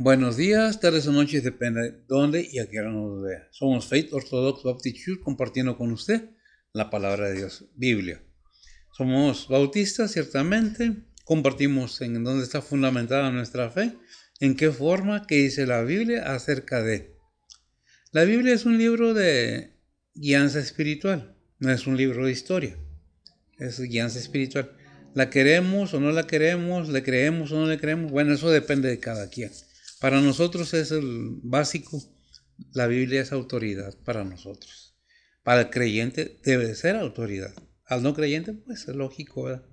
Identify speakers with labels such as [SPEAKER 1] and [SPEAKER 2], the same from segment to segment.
[SPEAKER 1] Buenos días, tardes o noches, depende de dónde y a qué hora nos vea. Somos Faith Orthodox Baptist Church compartiendo con usted la palabra de Dios, Biblia. Somos bautistas, ciertamente. Compartimos en dónde está fundamentada nuestra fe, en qué forma, qué dice la Biblia acerca de. La Biblia es un libro de guianza espiritual, no es un libro de historia, es guianza espiritual. ¿La queremos o no la queremos? ¿Le creemos o no le creemos? Bueno, eso depende de cada quien. Para nosotros es el básico. La Biblia es autoridad para nosotros. Para el creyente debe ser autoridad. Al no creyente, pues es lógico, ¿verdad?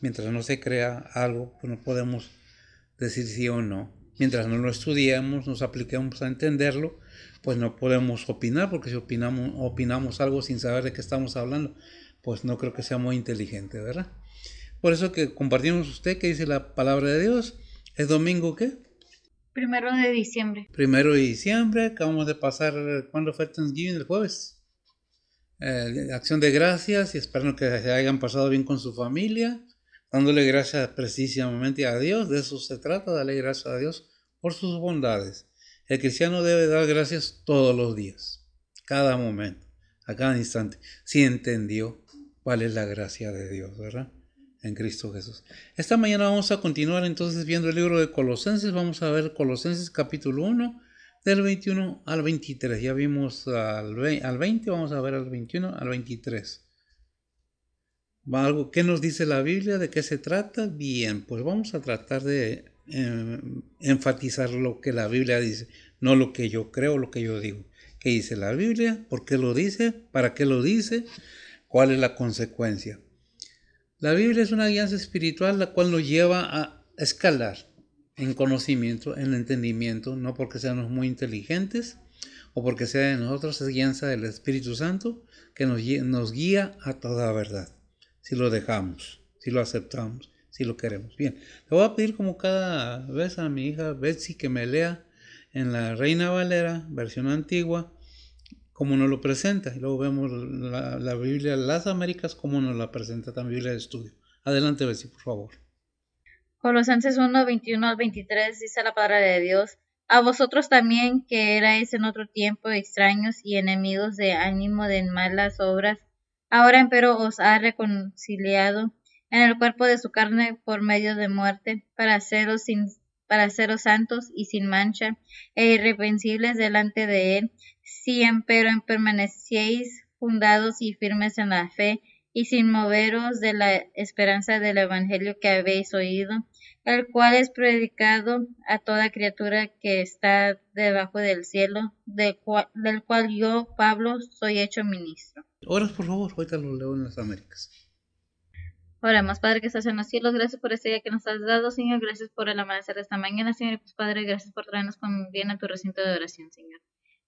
[SPEAKER 1] Mientras no se crea algo, pues no podemos decir sí o no. Mientras no lo estudiemos, nos apliquemos a entenderlo, pues no podemos opinar, porque si opinamos algo sin saber de qué estamos hablando, pues no creo que sea muy inteligente, ¿verdad? Por eso que compartimos usted que dice la palabra de Dios. ¿Es domingo qué?
[SPEAKER 2] 1 de diciembre.
[SPEAKER 1] 1 de diciembre, acabamos de pasar, ¿cuándo fue Thanksgiving? El jueves. Acción de gracias y espero que se hayan pasado bien con su familia, dándole gracias precisamente a Dios. De eso se trata, darle gracias a Dios por sus bondades. El cristiano debe dar gracias todos los días, cada momento, a cada instante, si entendió cuál es la gracia de Dios, ¿verdad? En Cristo Jesús. Esta mañana vamos a continuar entonces viendo el libro de Colosenses. Vamos a ver Colosenses capítulo 1, del 21 al 23. Ya vimos al 20, vamos a ver al 21 al 23. ¿Qué nos dice la Biblia? ¿De qué se trata? Bien, pues vamos a tratar de enfatizar lo que la Biblia dice, no lo que yo creo, lo que yo digo. ¿Qué dice la Biblia? ¿Por qué lo dice? ¿Para qué lo dice? ¿Cuál es la consecuencia? La Biblia es una guianza espiritual la cual nos lleva a escalar en conocimiento, en entendimiento, no porque seamos muy inteligentes o porque sea de nosotros, es guianza del Espíritu Santo que nos guía a toda verdad, si lo dejamos, si lo aceptamos, si lo queremos. Bien, le voy a pedir como cada vez a mi hija Betsy que me lea en la Reina Valera, versión antigua, como nos lo presenta. Y luego vemos la Biblia de las Américas, como nos la presenta también Biblia de estudio. Adelante, Bessie, por favor.
[SPEAKER 2] Colosenses 1:21 al 23 dice la palabra de Dios: A vosotros también, que erais en otro tiempo extraños y enemigos de ánimo de malas obras, ahora empero os ha reconciliado en el cuerpo de su carne por medio de muerte, para haceros santos y sin mancha e irreprensibles delante de él, si empero permanecieis fundados y firmes en la fe, y sin moveros de la esperanza del evangelio que habéis oído, el cual es predicado a toda criatura que está debajo del cielo, del cual yo, Pablo, soy hecho ministro.
[SPEAKER 1] Oras, por favor, ahorita lo leo en las Américas.
[SPEAKER 2] Oremos. Padre que estás en los cielos, gracias por este día que nos has dado, Señor, gracias por el amanecer de esta mañana, Señor, y pues Padre, gracias por traernos con bien a tu recinto de oración, Señor.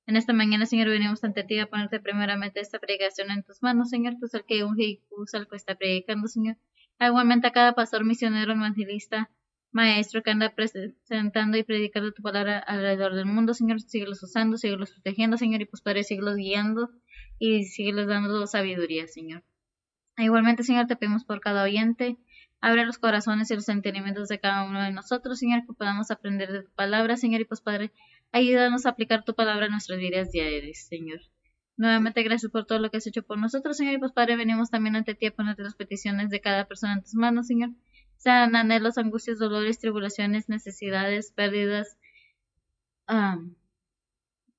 [SPEAKER 2] En esta mañana, Señor, venimos ante ti a ponerte primeramente esta predicación en tus manos, Señor, tú es el que unge y usa el que está predicando, Señor. Igualmente a cada pastor, misionero, evangelista, maestro que anda presentando y predicando tu palabra alrededor del mundo, Señor, síguelos usando, síguelos protegiendo, Señor, y pues Padre, síguelos guiando y síguelos dando sabiduría, Señor. Igualmente, Señor, te pedimos por cada oyente, abre los corazones y los entendimientos de cada uno de nosotros, Señor, que podamos aprender de tu palabra, Señor, y pues Padre, ayúdanos a aplicar tu palabra en nuestras vidas diarias, Señor. Nuevamente, gracias por todo lo que has hecho por nosotros, Señor, y pues Padre, venimos también ante ti a ponerte las peticiones de cada persona en tus manos, Señor. Sean anhelos, angustias, dolores, tribulaciones, necesidades, pérdidas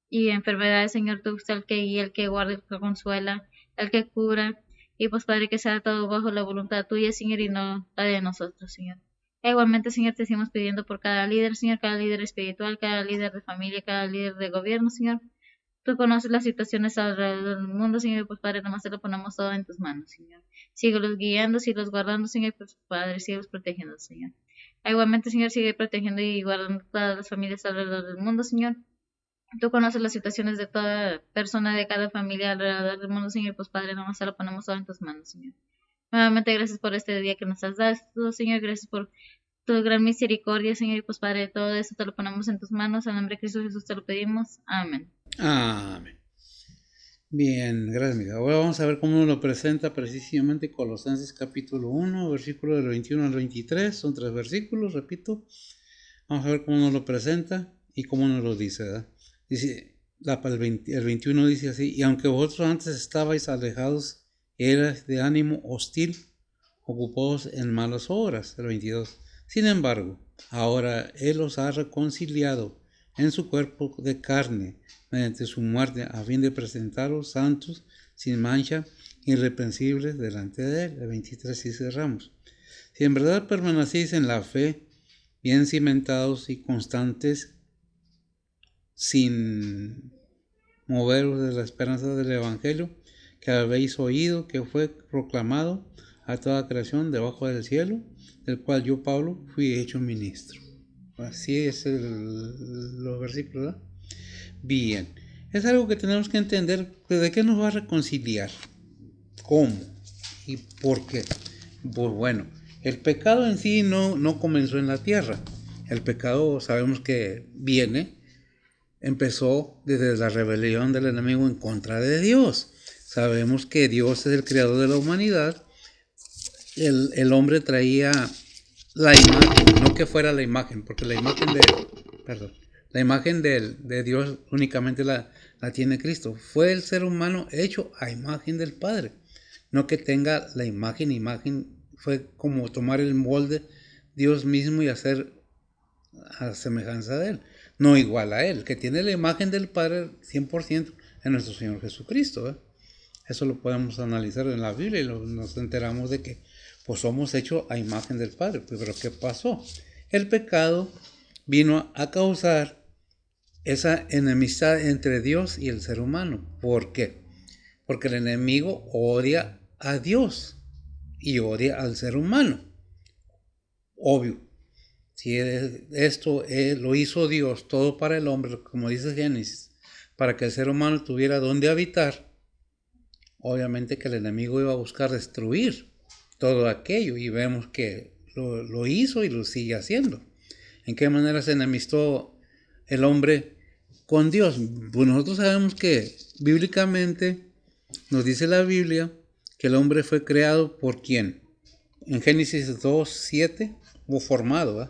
[SPEAKER 2] y enfermedades, Señor, tú eres el que guía, el que guarda, el que consuela, el que cura. Y pues, Padre, que sea todo bajo la voluntad tuya, Señor, y no la de nosotros, Señor. Igualmente, Señor, te seguimos pidiendo por cada líder, Señor, cada líder espiritual, cada líder de familia, cada líder de gobierno, Señor. Tú conoces las situaciones alrededor del mundo, Señor, y pues, Padre, nomás te lo ponemos todo en tus manos, Señor. Síguelos guiando, síguelos guardando, Señor, y pues, Padre, síguelos protegiendo, Señor. Igualmente, Señor, sigue protegiendo y guardando todas las familias alrededor del mundo, Señor. Tú conoces las situaciones de toda persona, de cada familia alrededor del mundo, Señor, pues Padre, nomás se lo ponemos todo en tus manos, Señor. Nuevamente, gracias por este día que nos has dado, Señor, gracias por tu gran misericordia, Señor, y pues Padre, todo eso te lo ponemos en tus manos, en nombre de Cristo Jesús te lo pedimos, amén.
[SPEAKER 1] Amén. Bien, gracias, amiga. Ahora vamos a ver cómo nos lo presenta precisamente Colosenses capítulo 1, versículo del 21 al 23. Son 3 versículos, repito. Vamos a ver cómo nos lo presenta y cómo nos lo dice, ¿verdad? Dice, el 21 dice así: y aunque vosotros antes estabais alejados, erais de ánimo hostil, ocupados en malas obras. El 22. Sin embargo, ahora Él os ha reconciliado en su cuerpo de carne, mediante su muerte, a fin de presentaros santos, sin mancha, irreprensibles delante de Él. El 23 y cerramos. Si en verdad permanecéis en la fe, bien cimentados y constantes, sin moveros de la esperanza del Evangelio que habéis oído, que fue proclamado a toda creación debajo del cielo, del cual yo, Pablo, fui hecho ministro. Así es los versículos, ¿verdad? Bien, es algo que tenemos que entender. ¿De qué nos va a reconciliar? ¿Cómo? ¿Y por qué? Pues bueno, el pecado en sí no comenzó en la tierra. El pecado sabemos que empezó desde la rebelión del enemigo en contra de Dios. Sabemos que Dios es el creador de la humanidad. El hombre traía la imagen, no que fuera la imagen, porque la imagen de Dios únicamente la tiene Cristo. Fue el ser humano hecho a imagen del Padre. No que tenga la imagen, fue como tomar el molde Dios mismo y hacer a semejanza de Él. No igual a Él, que tiene la imagen del Padre 100% en nuestro Señor Jesucristo. Eso lo podemos analizar en la Biblia y nos enteramos de que pues somos hechos a imagen del Padre. Pero ¿qué pasó? El pecado vino a causar esa enemistad entre Dios y el ser humano. ¿Por qué? Porque el enemigo odia a Dios y odia al ser humano. Obvio. Si esto lo hizo Dios todo para el hombre, como dice Génesis, para que el ser humano tuviera donde habitar, obviamente que el enemigo iba a buscar destruir todo aquello, y vemos que lo hizo y lo sigue haciendo. ¿En qué manera se enemistó el hombre con Dios? Pues nosotros sabemos que bíblicamente nos dice la Biblia que el hombre fue creado por ¿quién? En Génesis 2:7, o formado, ¿eh?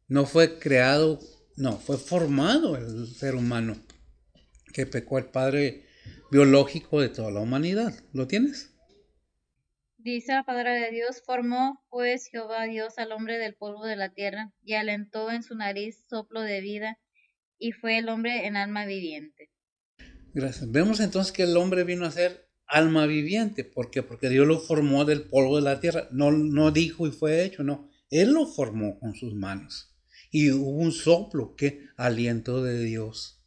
[SPEAKER 1] No fue creado, no, fue formado el ser humano, que pecó el padre biológico de toda la humanidad. ¿Lo tienes?
[SPEAKER 2] Dice la palabra de Dios: formó pues Jehová Dios al hombre del polvo de la tierra, y alentó en su nariz soplo de vida, y fue el hombre en alma viviente.
[SPEAKER 1] Gracias. Vemos entonces que el hombre vino a ser alma viviente. ¿Por qué? Porque Dios lo formó del polvo de la tierra. No dijo y fue hecho, no. Él lo formó con sus manos. Y hubo un soplo, que aliento de Dios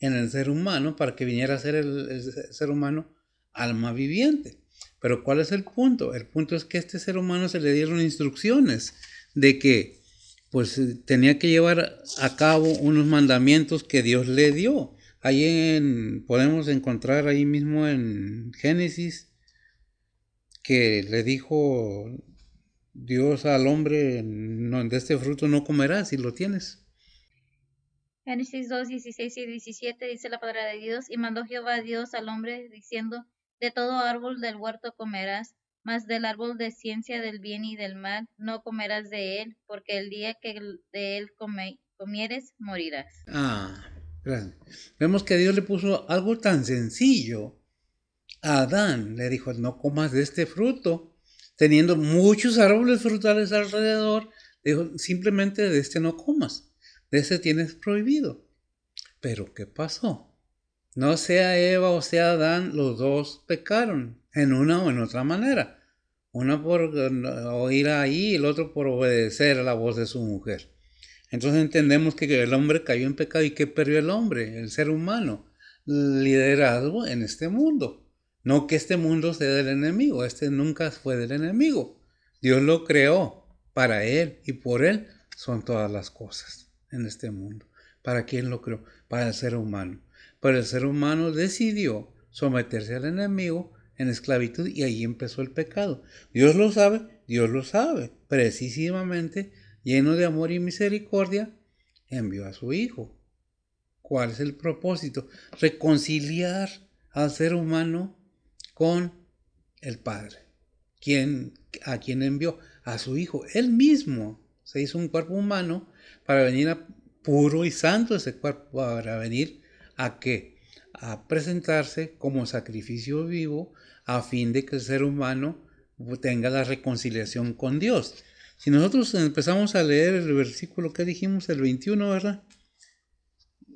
[SPEAKER 1] en el ser humano, para que viniera a ser el ser humano alma viviente. Pero ¿cuál es el punto? El punto es que a este ser humano se le dieron instrucciones de que pues tenía que llevar a cabo unos mandamientos que Dios le dio. Podemos encontrar ahí mismo en Génesis que le dijo Dios al hombre: no, de este fruto no comerás, si lo tienes.
[SPEAKER 2] Génesis 2, 16 y 17 dice la palabra de Dios: y mandó Jehová Dios al hombre, diciendo: de todo árbol del huerto comerás, mas del árbol de ciencia del bien y del mal no comerás de él, porque el día que de él comieres, morirás.
[SPEAKER 1] Gracias. Vemos que Dios le puso algo tan sencillo a Adán. Le dijo: no comas de este fruto, teniendo muchos árboles frutales alrededor. Dijo: simplemente de este no comas, de este tienes prohibido. Pero ¿qué pasó? No sea Eva o sea Adán, los dos pecaron en una o en otra manera. Una por oír ahí y el otro por obedecer a la voz de su mujer. Entonces entendemos que el hombre cayó en pecado. ¿Y qué perdió el hombre, el ser humano? Liderazgo en este mundo. No que este mundo sea del enemigo, este nunca fue del enemigo. Dios lo creó para él y por él son todas las cosas en este mundo. ¿Para quién lo creó? Para el ser humano. Pero el ser humano decidió someterse al enemigo en esclavitud, y ahí empezó el pecado. Dios lo sabe, precisamente lleno de amor y misericordia, envió a su Hijo. ¿Cuál es el propósito? Reconciliar al ser humano con el Padre. ¿A quién envió? A su Hijo. Él mismo se hizo un cuerpo humano para venir a puro y santo ese cuerpo, para venir a qué, a presentarse como sacrificio vivo a fin de que el ser humano tenga la reconciliación con Dios. Si nosotros empezamos a leer el versículo que dijimos, el 21, ¿verdad?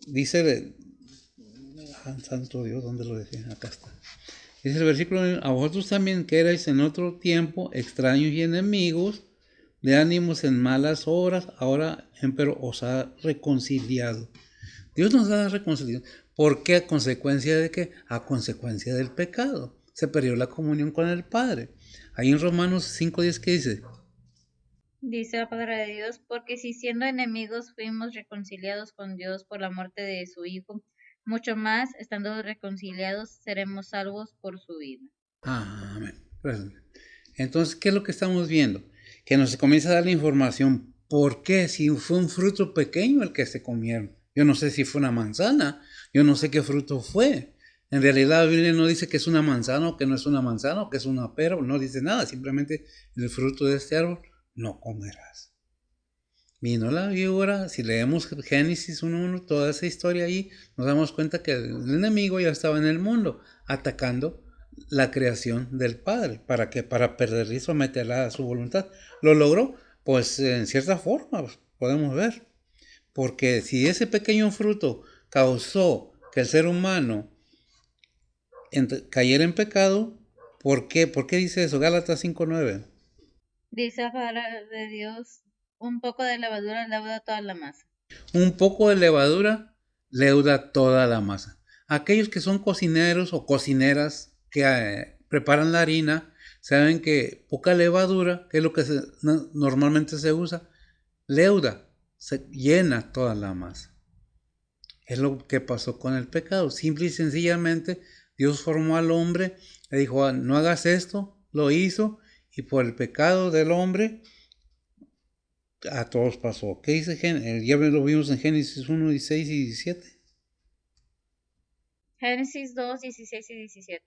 [SPEAKER 1] Dice, santo Dios, ¿dónde lo dejé? Acá está. Dice el versículo: a vosotros también que erais en otro tiempo extraños y enemigos de ánimos en malas obras, ahora empero os ha reconciliado. Dios nos ha reconciliado. ¿Por qué? ¿A consecuencia de qué? A consecuencia del pecado. Se perdió la comunión con el Padre. Ahí en Romanos 5:10, ¿qué dice?
[SPEAKER 2] Dice la palabra de Dios, porque si siendo enemigos fuimos reconciliados con Dios por la muerte de su Hijo, mucho más, estando reconciliados, seremos salvos por su vida.
[SPEAKER 1] Amén. Entonces, ¿qué es lo que estamos viendo? Que nos comienza a dar la información. ¿Por qué? Si fue un fruto pequeño el que se comieron. Yo no sé si fue una manzana. Yo no sé qué fruto fue. En realidad la Biblia no dice que es una manzana o que no es una manzana o que es una pera. No dice nada. Simplemente el fruto de este árbol no comerás. Vino la víbora. Si leemos Génesis 1:1, toda esa historia ahí, nos damos cuenta que el enemigo ya estaba en el mundo atacando la creación del Padre. ¿Para qué? Para perder y someterla a su voluntad. ¿Lo logró? Pues en cierta forma, pues, podemos ver. Porque si ese pequeño fruto causó que el ser humano cayera en pecado, ¿por qué? ¿Por qué dice eso? Gálatas 5:9.
[SPEAKER 2] Dice la palabra de Dios, un poco de levadura leuda toda la masa.
[SPEAKER 1] Un poco de levadura leuda toda la masa. Aquellos que son cocineros o cocineras que preparan la harina, saben que poca levadura, que es lo que normalmente se usa, leuda, se llena toda la masa. Es lo que pasó con el pecado. Simple y sencillamente Dios formó al hombre, le dijo: no hagas esto, lo hizo, y por el pecado del hombre a todos pasó. ¿Qué dice? Ya lo vimos en Génesis 1:16 y 17.
[SPEAKER 2] Génesis 2, 16 y 17.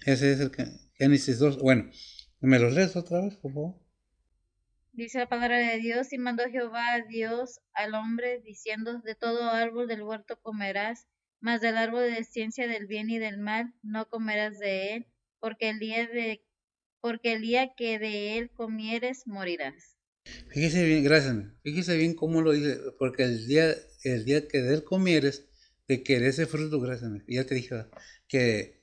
[SPEAKER 1] Ese es el Génesis 2. Bueno, ¿me los lees otra vez, por favor?
[SPEAKER 2] Dice la palabra de Dios, y mandó Jehová a Dios al hombre, diciendo, de todo árbol del huerto comerás, mas del árbol de ciencia del bien y del mal no comerás de él, porque el día que de él comieres morirás.
[SPEAKER 1] Fíjese bien, gracias. Fíjese bien cómo lo dice, porque el día que de él comieres, de que de ese fruto, gracias, ya te dije, que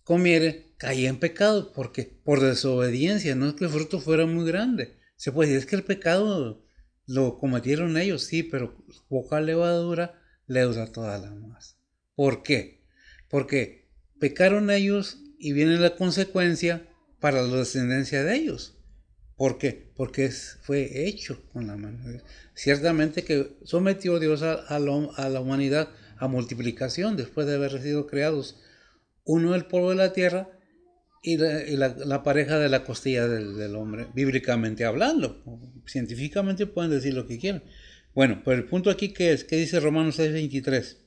[SPEAKER 1] comiere, caía en pecado, porque por desobediencia, no es que el fruto fuera muy grande. Se puede decir, es que el pecado lo cometieron ellos, sí, pero poca levadura leuda toda la masa. ¿Por qué? Porque pecaron ellos y viene la consecuencia para la descendencia de ellos. ¿Por qué? Porque fue hecho con la mano de Dios. Ciertamente que sometió Dios a la humanidad a multiplicación después de haber sido creados uno del polvo de la tierra y la pareja de la costilla del hombre, bíblicamente hablando. Científicamente pueden decir lo que quieran. Bueno, pero el punto aquí que es, ¿qué dice Romanos 6:23?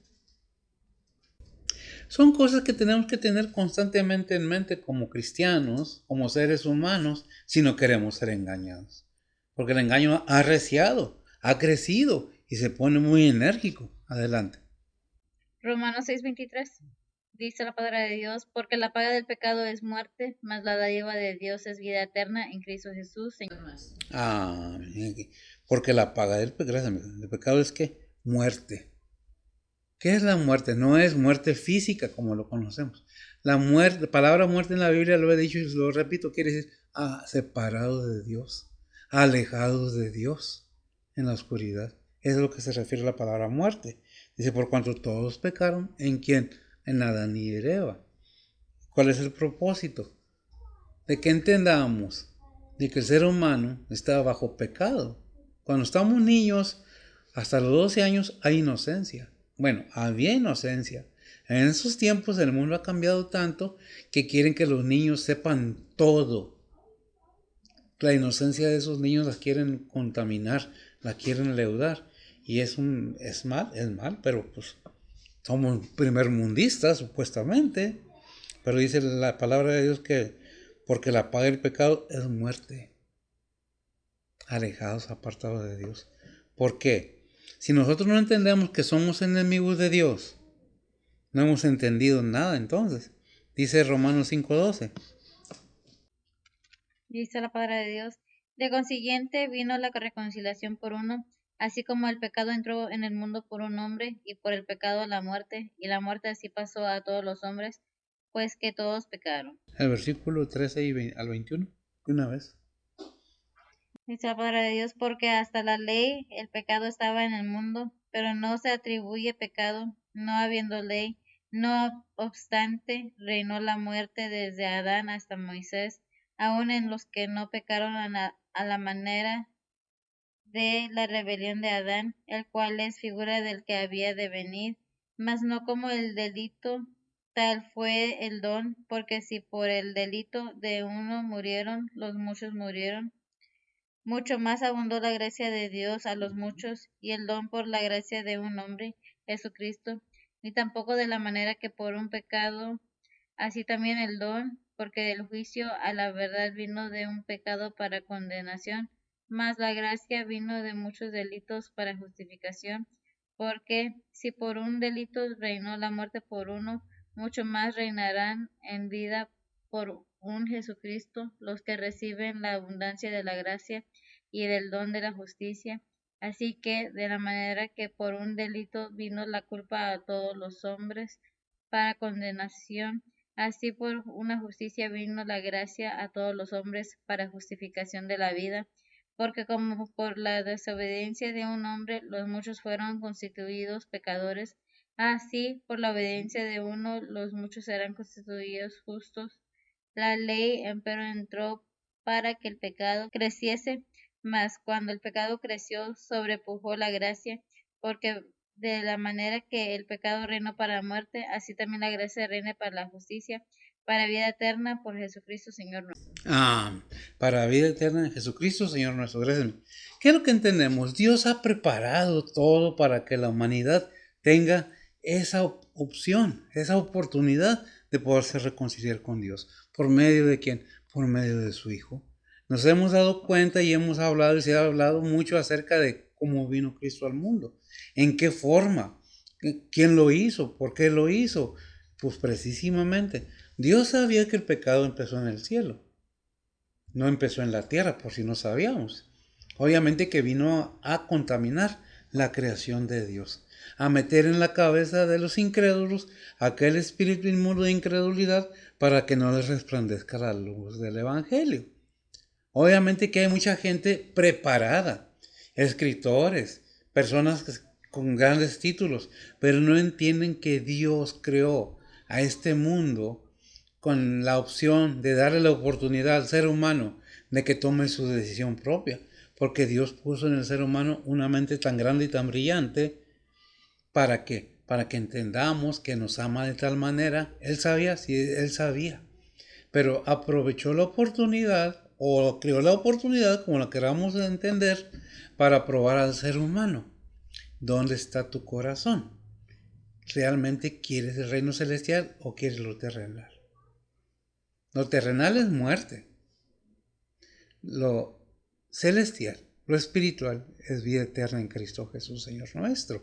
[SPEAKER 1] Son cosas que tenemos que tener constantemente en mente como cristianos, como seres humanos, si no queremos ser engañados. Porque el engaño ha arreciado, ha crecido y se pone muy enérgico. Adelante.
[SPEAKER 2] Romanos 6:23. Dice la palabra de Dios, porque la paga del pecado es muerte, mas la dádiva de Dios es vida eterna en Cristo Jesús, Señor nuestro.
[SPEAKER 1] Porque la paga del pecado es ¿qué? Muerte. ¿Qué es la muerte? No es muerte física como lo conocemos. La palabra muerte en la Biblia, lo he dicho y lo repito, quiere decir separados de Dios, alejados de Dios en la oscuridad. Es a lo que se refiere la palabra muerte. Dice, por cuanto todos pecaron, ¿en quién? En Adán y Eva. ¿Cuál es el propósito? De que entendamos de que el ser humano está bajo pecado. Cuando estamos niños, hasta los 12 años hay inocencia. Bueno, había inocencia. En esos tiempos el mundo ha cambiado tanto que quieren que los niños sepan todo. La inocencia de esos niños la quieren contaminar, la quieren leudar. Y es mal, pero pues somos primermundistas supuestamente. Pero dice la palabra de Dios que porque la paga del pecado es muerte. alejados, apartados de Dios. ¿Por qué? Si nosotros no entendemos que somos enemigos de Dios, no hemos entendido nada entonces. Dice Romanos 5:12.
[SPEAKER 2] Dice la palabra de Dios. De consiguiente vino la reconciliación por uno, así como el pecado entró en el mundo por un hombre, y por el pecado la muerte, y la muerte así pasó a todos los hombres, pues que todos pecaron.
[SPEAKER 1] El versículo 13 al 21, de una vez.
[SPEAKER 2] Dice la palabra de Dios, porque hasta la ley el pecado estaba en el mundo, pero no se atribuye pecado, no habiendo ley. No obstante, reinó la muerte desde Adán hasta Moisés, aun en los que no pecaron a la manera de la rebelión de Adán, el cual es figura del que había de venir, mas no como el delito, tal fue el don, porque si por el delito de uno murieron, los muchos murieron, mucho más abundó la gracia de Dios a los muchos, y el don por la gracia de un hombre, Jesucristo, ni tampoco de la manera que por un pecado, así también el don, porque del juicio a la verdad vino de un pecado para condenación, mas la gracia vino de muchos delitos para justificación, porque si por un delito reinó la muerte por uno, mucho más reinarán en vida por un Jesucristo los que reciben la abundancia de la gracia y del don de la justicia. Así que, de la manera que por un delito vino la culpa a todos los hombres para condenación, así por una justicia vino la gracia a todos los hombres para justificación de la vida. Porque como por la desobediencia de un hombre los muchos fueron constituidos pecadores, así por la obediencia de uno los muchos serán constituidos justos. La ley, empero, entró para que el pecado creciese, mas cuando el pecado creció, sobrepujó la gracia, porque de la manera que el pecado reinó para la muerte, así también la gracia reina para la justicia, para vida eterna por Jesucristo Señor nuestro.
[SPEAKER 1] Para vida eterna en Jesucristo, Señor nuestro. Gracias. ¿Qué es lo que entendemos? Dios ha preparado todo para que la humanidad tenga esa opción, esa oportunidad de poderse reconciliar con Dios. ¿Por medio de quién? Por medio de su Hijo. Nos hemos dado cuenta y hemos hablado y se ha hablado mucho acerca de cómo vino Cristo al mundo. ¿En qué forma? ¿Quién lo hizo? ¿Por qué lo hizo? Pues precisamente, Dios sabía que el pecado empezó en el cielo. No empezó en la tierra, por si no sabíamos. Obviamente que vino a contaminar la creación de Dios, a meter en la cabeza de los incrédulos aquel espíritu inmundo de incredulidad para que no les resplandezca la luz del Evangelio. Obviamente que hay mucha gente preparada, escritores, personas con grandes títulos, pero no entienden que Dios creó a este mundo con la opción de darle la oportunidad al ser humano de que tome su decisión propia, porque Dios puso en el ser humano una mente tan grande y tan brillante. ¿Para qué? Para que entendamos que nos ama de tal manera. Él sabía, sí, él sabía, pero aprovechó la oportunidad o creó la oportunidad, como la queramos entender, para probar al ser humano. ¿Dónde está tu corazón? ¿Realmente quieres el reino celestial o quieres lo terrenal? Lo terrenal es muerte. Lo celestial, lo espiritual, es vida eterna en Cristo Jesús, Señor nuestro.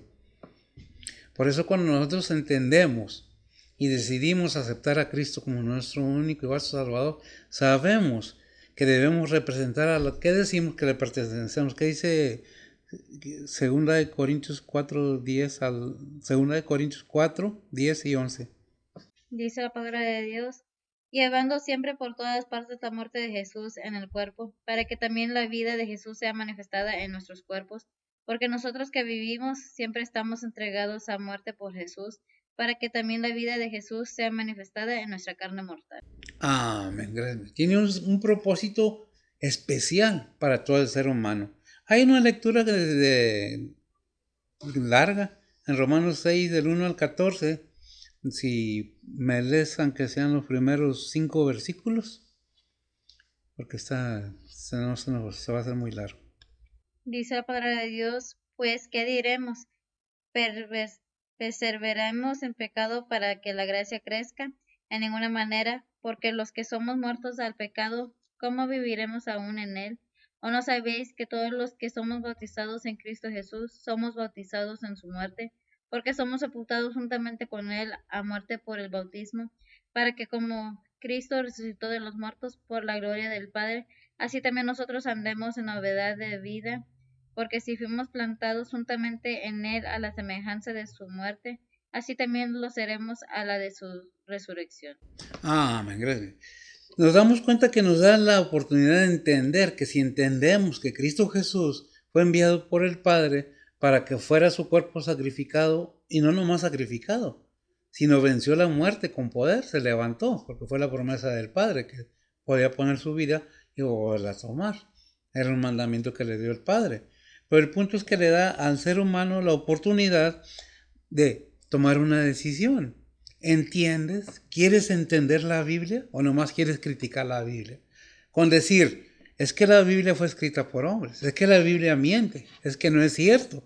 [SPEAKER 1] Por eso cuando nosotros entendemos y decidimos aceptar a Cristo como nuestro único y vasto Salvador, sabemos que debemos representar a lo que decimos que le pertenecemos. ¿Qué dice 2 Corintios 4, 10 al 2 Corintios 4, 10 y 11?
[SPEAKER 2] Dice la palabra de Dios, llevando siempre por todas partes la muerte de Jesús en el cuerpo, para que también la vida de Jesús sea manifestada en nuestros cuerpos, porque nosotros que vivimos siempre estamos entregados a muerte por Jesús, para que también la vida de Jesús sea manifestada en nuestra carne mortal.
[SPEAKER 1] Amén. Gracias. Tiene un propósito especial para todo el ser humano. Hay una lectura larga en Romanos 6, del 1 al 14. Si me lees, aunque sean los primeros 5 versículos, porque se va a hacer muy largo.
[SPEAKER 2] Dice la palabra de Dios, pues, ¿qué diremos? ¿Perseveraremos en pecado para que la gracia crezca? En ninguna manera, porque los que somos muertos al pecado, ¿cómo viviremos aún en él? ¿O no sabéis que todos los que somos bautizados en Cristo Jesús somos bautizados en su muerte? Porque somos sepultados juntamente con él a muerte por el bautismo, para que como Cristo resucitó de los muertos por la gloria del Padre, así también nosotros andemos en novedad de vida. Porque si fuimos plantados juntamente en él a la semejanza de su muerte, así también lo seremos a la de su resurrección.
[SPEAKER 1] Amén, gracias. Nos damos cuenta que nos da la oportunidad de entender que si entendemos que Cristo Jesús fue enviado por el Padre para que fuera su cuerpo sacrificado, y no nomás sacrificado, sino venció la muerte con poder, se levantó, porque fue la promesa del Padre que podía poner su vida y volverla a tomar. Era un mandamiento que le dio el Padre. Pero el punto es que le da al ser humano la oportunidad de tomar una decisión. ¿Entiendes? ¿Quieres entender la Biblia o nomás quieres criticar la Biblia? Con decir, es que la Biblia fue escrita por hombres, es que la Biblia miente, es que no es cierto.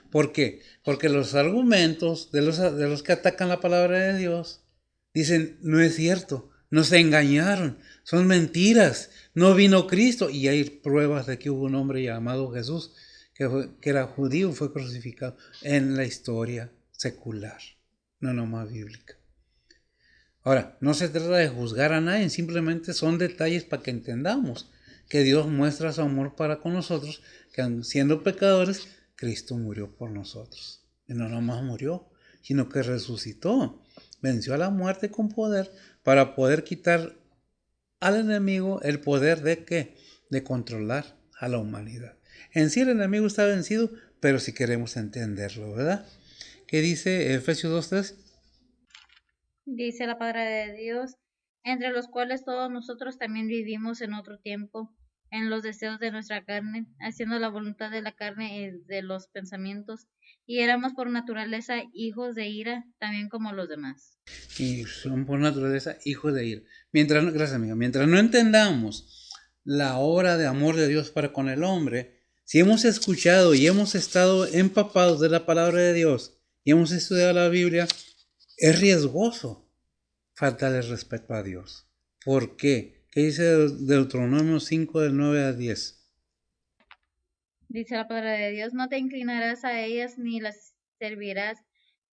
[SPEAKER 1] ¿Por qué? Porque los argumentos de los que atacan la palabra de Dios dicen, no es cierto, nos engañaron, son mentiras, no vino Cristo. Y hay pruebas de que hubo un hombre llamado Jesús que era judío, fue crucificado en la historia secular, no nomás bíblica. Ahora, no se trata de juzgar a nadie, simplemente son detalles para que entendamos que Dios muestra su amor para con nosotros, que siendo pecadores, Cristo murió por nosotros. Y no nomás murió, sino que resucitó, venció a la muerte con poder para poder quitar al enemigo el poder de ¿qué? De controlar a la humanidad. En sí el enemigo está vencido, pero si queremos entenderlo, ¿verdad? ¿Qué dice Efesios 2:3?
[SPEAKER 2] Dice la palabra de Dios, entre los cuales todos nosotros también vivimos en otro tiempo, en los deseos de nuestra carne, haciendo la voluntad de la carne y de los pensamientos, y éramos por naturaleza hijos de ira, también como los demás.
[SPEAKER 1] Y son por naturaleza hijos de ira. Gracias amiga, mientras no entendamos la obra de amor de Dios para con el hombre, si hemos escuchado y hemos estado empapados de la palabra de Dios y hemos estudiado la Biblia, es riesgoso faltarle respeto a Dios. ¿Por qué? ¿Qué dice Deuteronomio 5 del 9 al 10?
[SPEAKER 2] Dice la palabra de Dios, no te inclinarás a ellas ni las servirás,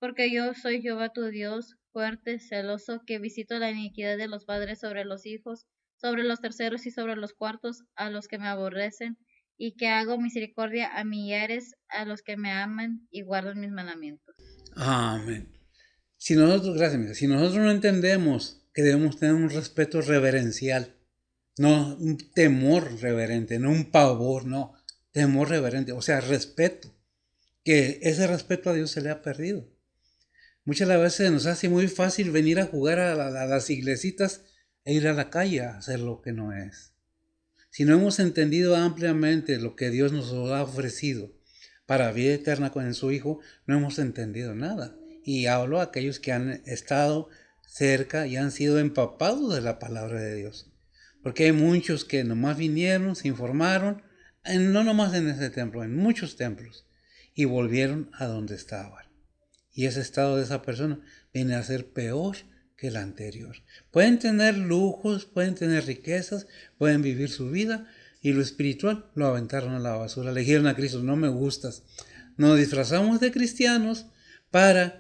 [SPEAKER 2] porque yo soy Jehová tu Dios, fuerte, celoso, que visito la iniquidad de los padres sobre los hijos, sobre los terceros y sobre los cuartos, a los que me aborrecen, y que hago misericordia a millares, a los que me aman y guardan mis mandamientos.
[SPEAKER 1] Amén. Si nosotros no entendemos que debemos tener un respeto reverencial, no un temor reverente, no un pavor, no, temor reverente, o sea, respeto, que ese respeto a Dios se le ha perdido. Muchas veces nos hace muy fácil venir a jugar a las iglesitas e ir a la calle a hacer lo que no es. Si no hemos entendido ampliamente lo que Dios nos ha ofrecido para vida eterna con su Hijo, no hemos entendido nada. Y hablo a aquellos que han estado cerca y han sido empapados de la palabra de Dios. Porque hay muchos que nomás vinieron, se informaron, no nomás en ese templo, en muchos templos, y volvieron a donde estaban. Y ese estado de esa persona viene a ser peor que el anterior. Pueden tener lujos, pueden tener riquezas, pueden vivir su vida, y lo espiritual lo aventaron a la basura. Le dijeron a Cristo, no me gustas. Nos disfrazamos de cristianos para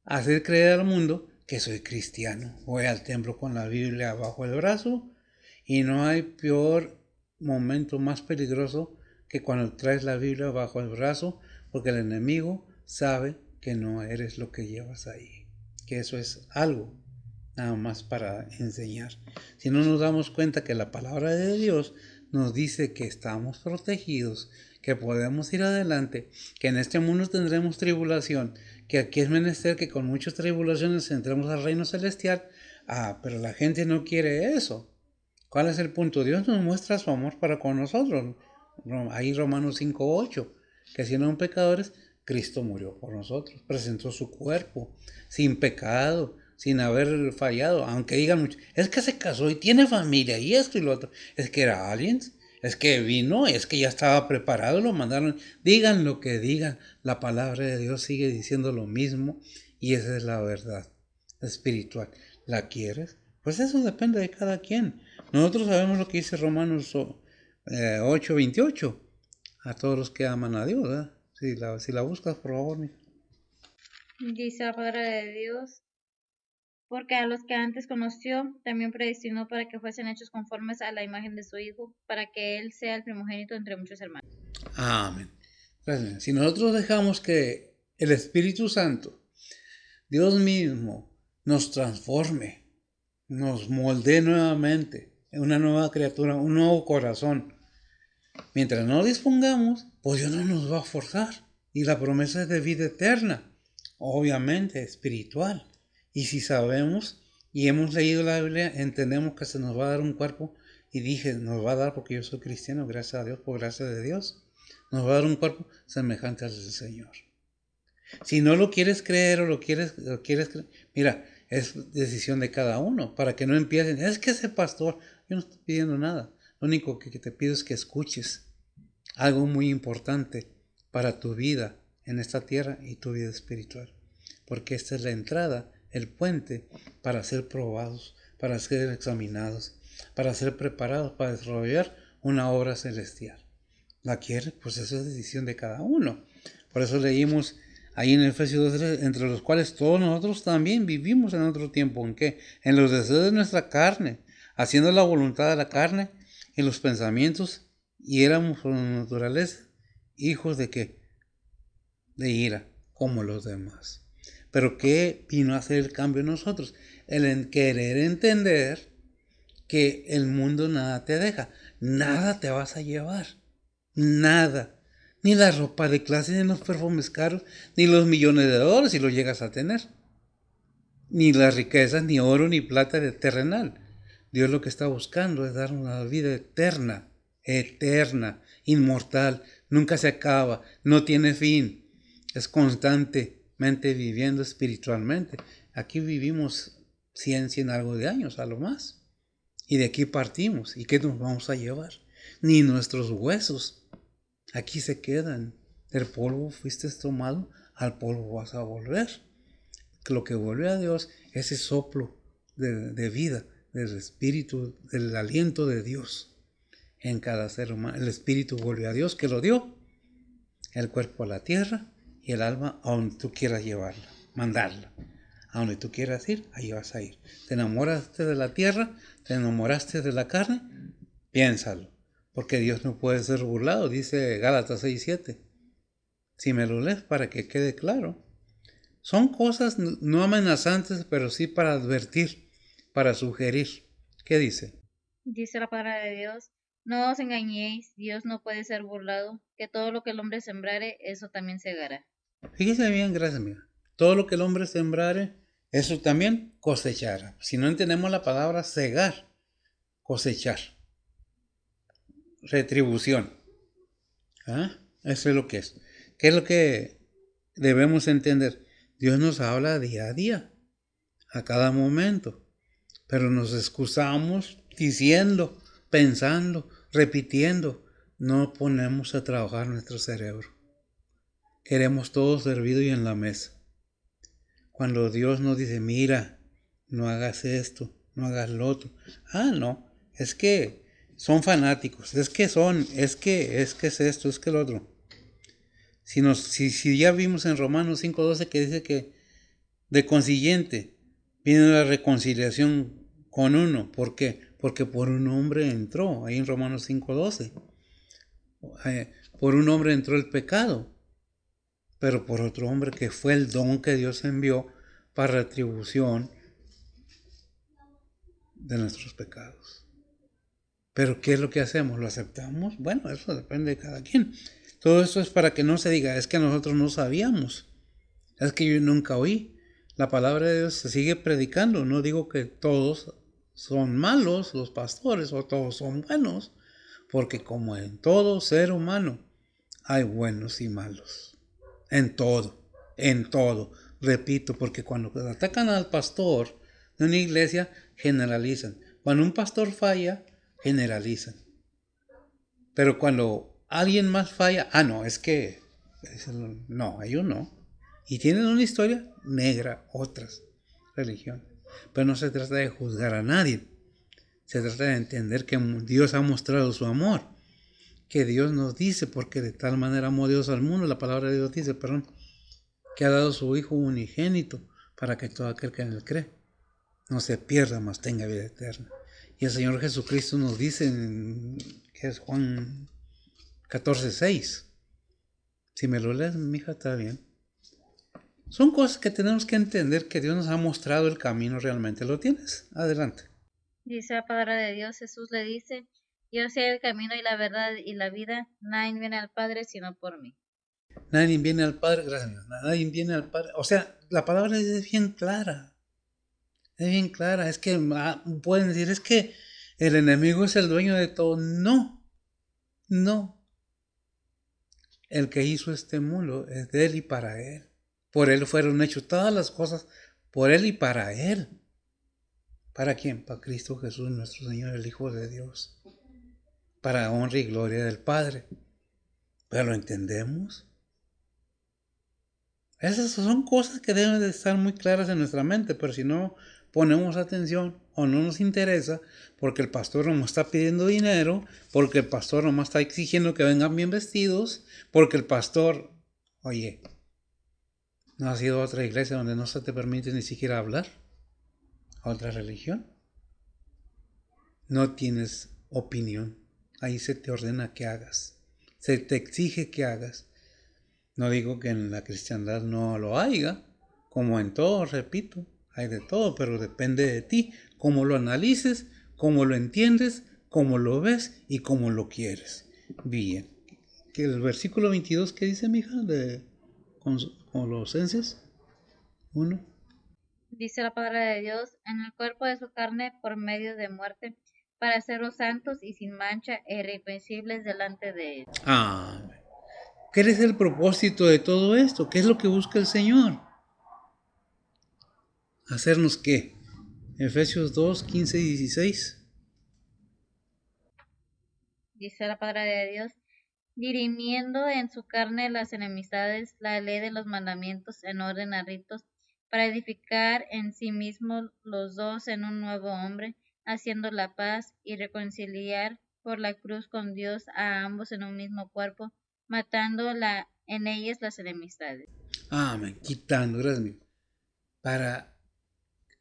[SPEAKER 1] hacer creer al mundo que soy cristiano. Voy al templo con la Biblia bajo el brazo, y no hay peor momento más peligroso que cuando traes la Biblia bajo el brazo, porque el enemigo sabe que no eres lo que llevas ahí, que eso es algo nada más para enseñar. Si no nos damos cuenta que la palabra de Dios nos dice que estamos protegidos, que podemos ir adelante, que en este mundo tendremos tribulación, que aquí es menester que con muchas tribulaciones entremos al reino celestial. Pero la gente no quiere eso. ¿Cuál es el punto? Dios nos muestra su amor para con nosotros. Ahí Romanos 5:8, que siendo pecadores, Cristo murió por nosotros, presentó su cuerpo sin pecado, sin haber fallado. Aunque digan mucho, es que se casó y tiene familia y esto y lo otro. Es que era aliens, es que vino, es que ya estaba preparado, lo mandaron. Digan lo que digan, la palabra de Dios sigue diciendo lo mismo, y esa es la verdad espiritual. ¿La quieres? Pues eso depende de cada quien. Nosotros sabemos lo que dice Romanos 8:28. A todos los que aman a Dios, ¿verdad? Si la buscas, por favor, mija.
[SPEAKER 2] Dice la palabra de Dios, porque a los que antes conoció, también predestinó para que fuesen hechos conformes a la imagen de su Hijo, para que Él sea el primogénito entre muchos hermanos.
[SPEAKER 1] Amén. Gracias. Si nosotros dejamos que el Espíritu Santo, Dios mismo, nos transforme, nos moldee nuevamente en una nueva criatura, un nuevo corazón, mientras no dispongamos, pues Dios no nos va a forzar. Y la promesa es de vida eterna, obviamente espiritual. Y si sabemos y hemos leído la Biblia, entendemos que se nos va a dar un cuerpo. Y dije, nos va a dar porque yo soy cristiano, gracias a Dios, por gracia de Dios. Nos va a dar un cuerpo semejante al del Señor. Si no lo quieres creer o lo quieres creer, mira, es decisión de cada uno, para que no empiecen, es que ese pastor, yo no estoy pidiendo nada, lo único que te pido es que escuches algo muy importante para tu vida en esta tierra y tu vida espiritual, porque esta es la entrada, el puente para ser probados, para ser examinados, para ser preparados para desarrollar una obra celestial. ¿La quieres? Pues eso es decisión de cada uno. Por eso leímos ahí en Efesios 2:3, entre los cuales todos nosotros también vivimos en otro tiempo. ¿En qué? En los deseos de nuestra carne, haciendo la voluntad de la carne y los pensamientos, y éramos por naturaleza hijos de qué? De ira, como los demás. Pero ¿qué vino a hacer el cambio en nosotros? El querer entender que el mundo nada te deja, nada te vas a llevar, nada. Ni la ropa de clase, ni los perfumes caros, ni los millones de dólares si los llegas a tener. Ni las riquezas, ni oro, ni plata de terrenal. Dios lo que está buscando es dar una vida eterna, eterna, inmortal, nunca se acaba, no tiene fin. Es constantemente viviendo espiritualmente. Aquí vivimos 100 algo de años, a lo más. Y de aquí partimos. ¿Y qué nos vamos a llevar? Ni nuestros huesos. Aquí se quedan. Del polvo fuiste tomado, al polvo vas a volver. Lo que vuelve a Dios es ese soplo de vida, del espíritu, del aliento de Dios en cada ser humano. El espíritu vuelve a Dios que lo dio, el cuerpo a la tierra y el alma a donde tú quieras llevarla, mandarla. A donde tú quieras ir, ahí vas a ir. ¿Te enamoraste de la tierra? ¿Te enamoraste de la carne? Piénsalo. Porque Dios no puede ser burlado, dice Gálatas 6:7. Si me lo lees para que quede claro. Son cosas no amenazantes, pero sí para advertir, para sugerir. ¿Qué dice?
[SPEAKER 2] Dice la palabra de Dios, no os engañéis, Dios no puede ser burlado, que todo lo que el hombre sembrare, eso también segará.
[SPEAKER 1] Fíjese bien, gracias mía. Todo lo que el hombre sembrare, eso también cosechará. Si no entendemos la palabra segar, cosechar. Retribución. ¿Ah? Eso es lo que es. ¿Qué es lo que debemos entender? Dios nos habla día a día, a cada momento, pero nos excusamos diciendo, pensando, repitiendo. No ponemos a trabajar nuestro cerebro. Queremos todo servido y en la mesa. Cuando Dios nos dice, mira, no hagas esto, no hagas lo otro. Ah, no, es que son fanáticos, es que es esto, es que lo otro. Si ya vimos en Romanos 5:12 que dice que de consiguiente viene la reconciliación con uno. ¿Por qué? Porque por un hombre entró, ahí en Romanos 5:12. Por un hombre entró el pecado, pero por otro hombre que fue el don que Dios envió para retribución de nuestros pecados. Pero ¿qué es lo que hacemos? ¿Lo aceptamos? Bueno, eso depende de cada quien. Todo esto es para que no se diga, es que nosotros no sabíamos, es que yo nunca oí. La palabra de Dios se sigue predicando. No digo que todos son malos los pastores o todos son buenos, porque como en todo ser humano hay buenos y malos. En todo. Repito, porque cuando atacan al pastor de una iglesia, generalizan. Cuando un pastor falla, generalizan. Pero cuando alguien más falla, no, es que no, ellos no. Y tienen una historia negra, otras religiones. Pero no se trata de juzgar a nadie. Se trata de entender que Dios ha mostrado su amor. que Dios nos dice, porque de tal manera amó Dios al mundo, la palabra de Dios dice, perdón, que ha dado su Hijo unigénito para que todo aquel que en él cree no se pierda, mas tenga vida eterna. Y el Señor Jesucristo nos dice, que es Juan 14:6. Si me lo lees, mija, está bien. Son cosas que tenemos que entender, que Dios nos ha mostrado el camino realmente. ¿Lo tienes? Adelante.
[SPEAKER 2] Dice la palabra de Dios, Jesús le dice, yo soy el camino y la verdad y la vida, nadie viene al Padre sino por mí.
[SPEAKER 1] Nadie viene al Padre, gracias a Dios, nadie viene al Padre. O sea, la palabra es bien clara. Es bien clara. Es que pueden decir, es que el enemigo es el dueño de todo. No, no. El que hizo este mundo es de él y para él. Por él fueron hechas todas las cosas, por él y para él. ¿Para quién? Para Cristo Jesús, nuestro Señor, el Hijo de Dios. Para honra y gloria del Padre. ¿Pero lo entendemos? Esas son cosas que deben de estar muy claras en nuestra mente, pero si no ponemos atención o no nos interesa, porque el pastor nomás está pidiendo dinero, porque el pastor nomás está exigiendo que vengan bien vestidos, porque el pastor, oye, ¿no has ido a otra iglesia donde no se te permite ni siquiera hablar? ¿A otra religión? No tienes opinión. Ahí se te ordena que hagas. Se te exige que hagas. No digo que en la cristiandad no lo haya, como en todo, repito, hay de todo, pero depende de ti, cómo lo analices, cómo lo entiendes, cómo lo ves y cómo lo quieres. Bien, que el versículo 22 que dice, mija, de Colosenses 1.
[SPEAKER 2] Dice la palabra de Dios, en el cuerpo de su carne por medio de muerte, para hacerlos santos y sin mancha e irreprensibles delante de él.
[SPEAKER 1] Amén. ¿Qué es el propósito de todo esto? ¿Qué es lo que busca el Señor? ¿Hacernos qué? Efesios 2, 15 y 16.
[SPEAKER 2] Dice la palabra de Dios, dirimiendo en su carne las enemistades, la ley de los mandamientos en orden a ritos, para edificar en sí mismos los dos en un nuevo hombre, haciendo la paz y reconciliar por la cruz con Dios a ambos en un mismo cuerpo, matando en ellas las enemistades.
[SPEAKER 1] Amén. Quitando, gracias mío. Para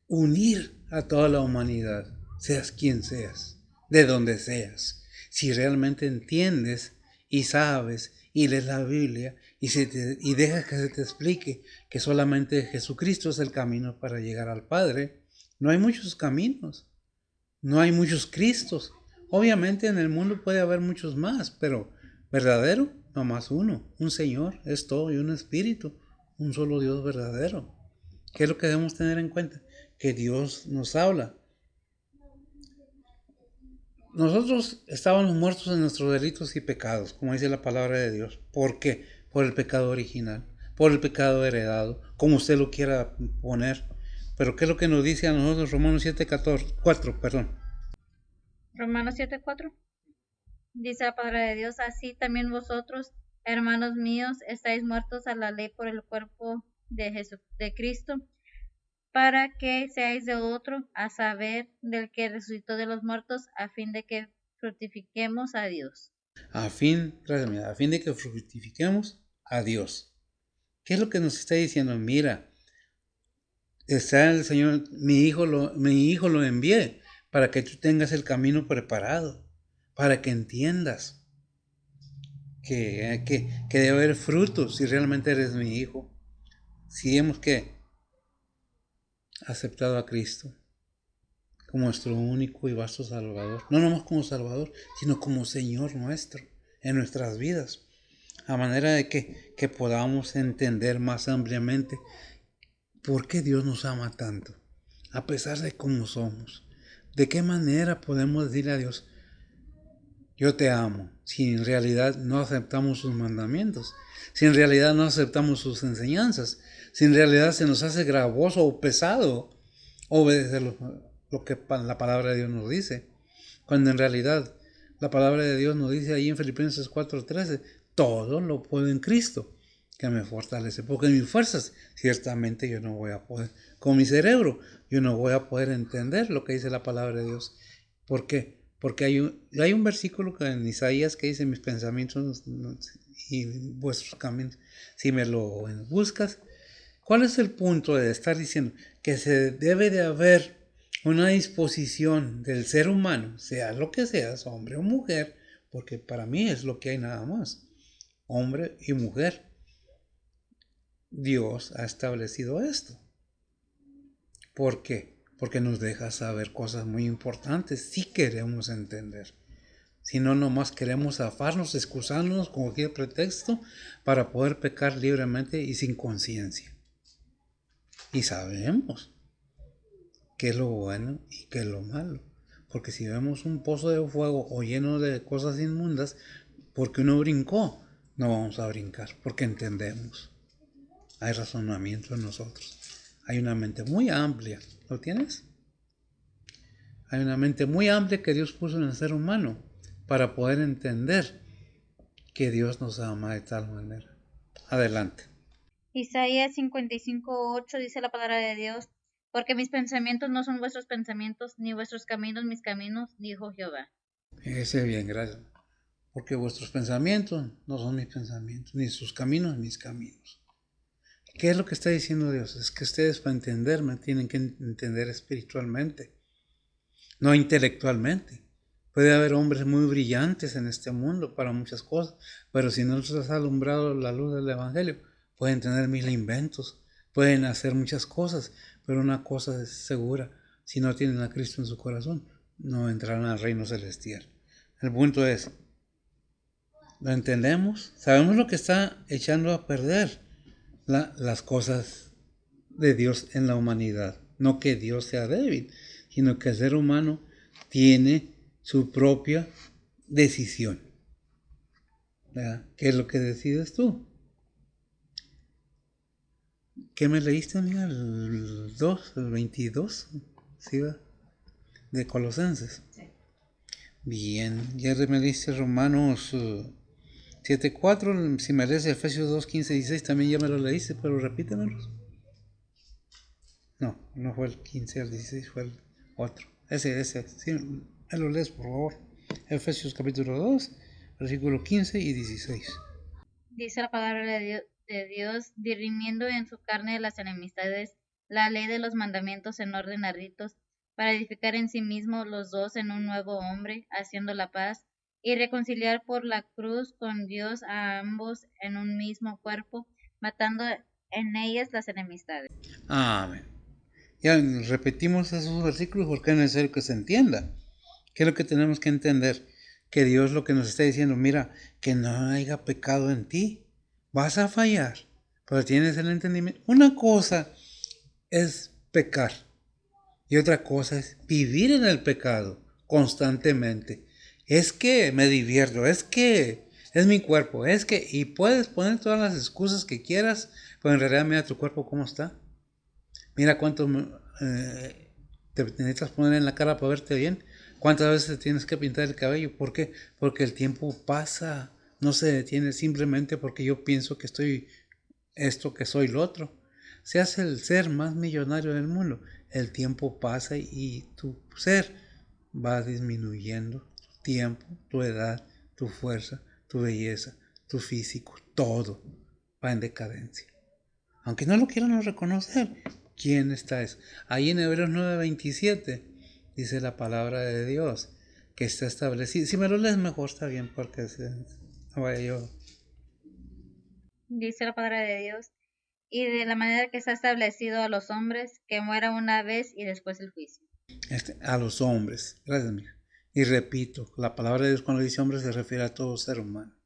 [SPEAKER 1] unir a toda la humanidad, seas quien seas, de donde seas. Si realmente entiendes y sabes y lees la Biblia y dejas que se te explique que solamente Jesucristo es el camino para llegar al Padre, no hay muchos caminos, no hay muchos Cristos. Obviamente en el mundo puede haber muchos más, pero verdadero, nomás uno, un Señor, es todo y un Espíritu, un solo Dios verdadero. ¿Qué es lo que debemos tener en cuenta? Que Dios nos habla. Nosotros estábamos muertos en nuestros delitos y pecados, como dice la palabra de Dios. ¿Por qué? Por el pecado original, por el pecado heredado, como usted lo quiera poner. Pero ¿qué es lo que nos dice a nosotros Romanos 7:4?
[SPEAKER 2] Romanos 7:4. Dice la palabra de Dios, así también vosotros, hermanos míos, estáis muertos a la ley por el cuerpo de Cristo, para que seáis de otro, a saber, del que resucitó de los muertos, a fin de que fructifiquemos a Dios.
[SPEAKER 1] A fin de que fructifiquemos a Dios. ¿Qué es lo que nos está diciendo? Mira, está el Señor, mi hijo lo envié para que tú tengas el camino preparado, para que entiendas que debe haber frutos si realmente eres mi hijo. Si hemos aceptado a Cristo como nuestro único y vasto Salvador. No nomás como Salvador, sino como Señor nuestro en nuestras vidas. A manera de que podamos entender más ampliamente por qué Dios nos ama tanto, a pesar de cómo somos. ¿De qué manera podemos decirle a Dios, yo te amo, si en realidad no aceptamos sus mandamientos, si en realidad no aceptamos sus enseñanzas, si en realidad se nos hace gravoso o pesado obedecer lo que la palabra de Dios nos dice, cuando en realidad la palabra de Dios nos dice ahí en Filipenses 4:13, todo lo puedo en Cristo que me fortalece, porque en mis fuerzas ciertamente yo no voy a poder, con mi cerebro yo no voy a poder entender lo que dice la palabra de Dios. ¿Por qué? Porque hay un versículo en Isaías que dice, mis pensamientos y vuestros caminos, si me lo buscas. ¿Cuál es el punto de estar diciendo que se debe de haber una disposición del ser humano, sea lo que seas, hombre o mujer, porque para mí es lo que hay nada más, hombre y mujer? Dios ha establecido esto. ¿Por qué? Porque nos deja saber cosas muy importantes si queremos entender. Si no, nomás queremos zafarnos, excusarnos con cualquier pretexto para poder pecar libremente y sin conciencia. Y sabemos qué es lo bueno y qué es lo malo. Porque si vemos un pozo de fuego o lleno de cosas inmundas, porque uno brincó, no vamos a brincar, porque entendemos. Hay razonamiento en nosotros. Hay una mente muy amplia. ¿Lo tienes? Hay una mente muy amplia que Dios puso en el ser humano para poder entender que Dios nos ama de tal manera. Adelante.
[SPEAKER 2] Isaías 55:8 dice la palabra de Dios, porque mis pensamientos no son vuestros pensamientos, ni vuestros caminos mis caminos, dijo Jehová.
[SPEAKER 1] Ese bien, gracias. Porque vuestros pensamientos no son mis pensamientos, ni sus caminos mis caminos. ¿Qué es lo que está diciendo Dios? Es que ustedes para entenderme tienen que entender espiritualmente, no intelectualmente. Puede haber hombres muy brillantes en este mundo para muchas cosas, pero si no les ha alumbrado la luz del Evangelio, pueden tener mil inventos, pueden hacer muchas cosas, pero una cosa es segura, si no tienen a Cristo en su corazón, no entrarán al reino celestial. El punto es, ¿lo entendemos? Sabemos lo que está echando a perder las cosas de Dios en la humanidad. No que Dios sea débil, sino que el ser humano tiene su propia decisión. ¿Verdad? ¿Qué es lo que decides tú? ¿Qué me leíste, amiga? El 2, el 22, ¿sí va? De Colosenses. Sí. Bien, ya me leíste Romanos 7:4, si me lees Efesios 2:15-16 también ya me lo leíste, pero repítemelos. No fue el 15 al 16, fue el otro. Ese, sí, me lo lees por favor. Efesios capítulo 2, versículo 15 y 16.
[SPEAKER 2] Dice la palabra de Dios, dirimiendo en su carne las enemistades, la ley de los mandamientos en orden a ritos, para edificar en sí mismo los dos en un nuevo hombre, haciendo la paz, y reconciliar por la cruz con Dios a ambos en un mismo cuerpo, matando en ellas las enemistades.
[SPEAKER 1] Amén. Ya repetimos esos versículos porque es necesario que se entienda. ¿Qué es lo que tenemos que entender? Que Dios lo que nos está diciendo, mira, que no haya pecado en ti. Vas a fallar, pero tienes el entendimiento. Una cosa es pecar y otra cosa es vivir en el pecado constantemente. Es que me divierto, es que es mi cuerpo, es que... Y puedes poner todas las excusas que quieras, pero en realidad mira tu cuerpo cómo está. Mira cuánto te necesitas poner en la cara para verte bien. ¿Cuántas veces te tienes que pintar el cabello? ¿Por qué? Porque el tiempo pasa. No se detiene simplemente porque yo pienso que estoy esto, que soy lo otro. Seas el ser más millonario del mundo. El tiempo pasa y tu ser va disminuyendo. Tu tiempo, tu edad, tu fuerza, tu belleza, tu físico, todo va en decadencia. Aunque no lo quieran reconocer, ¿quién está eso? Ahí en Hebreos 9:27 dice la palabra de Dios que está establecido. Si me lo lees mejor está bien porque no vaya yo.
[SPEAKER 2] Dice la palabra de Dios, y de la manera que está establecido a los hombres, que muera una vez y después el juicio.
[SPEAKER 1] A los hombres. Gracias, mija. Y repito, la palabra de Dios cuando dice hombre se refiere a todo ser humano.